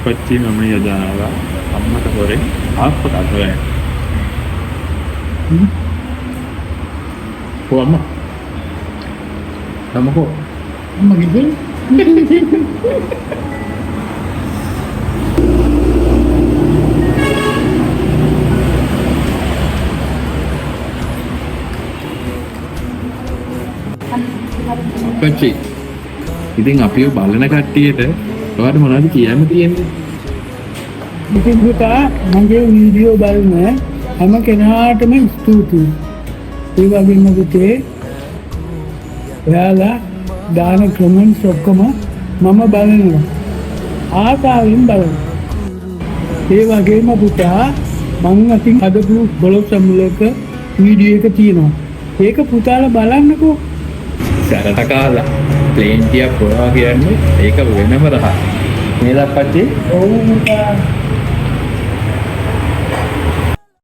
අපච්චි මම යදාවා අම්මට හොරේ ආප්ප කතරේ කොහොම තමකෝ මගේ අපච්චි ඉතින් අපිව බලන කට්ටියට ඔයාලට මොනවද කියන්න තියෙන්නේ? ඉතින් පුතා මගේ වීඩියෝ බලන හැම කෙනාටම ස්තුතියි. ඒ වගේම පුතේ ඔයාලා දාන කමෙන්ට්ස් ඔක්කොම මම බලනවා. ආසාවෙන් බලනවා. ඒ වගේම පුතා මං අතින් හදපු බොලොස් සම්මුලක වීඩියෝ එක තියෙනවා. ඒක පුතාලා බලන්නකෝ. සරට කාලා ප්ලේන් ටිකක් පොරවා කියන්නේ ඒක වෙනම රහක්. නේද අපච්චි? ඔව් පුතා.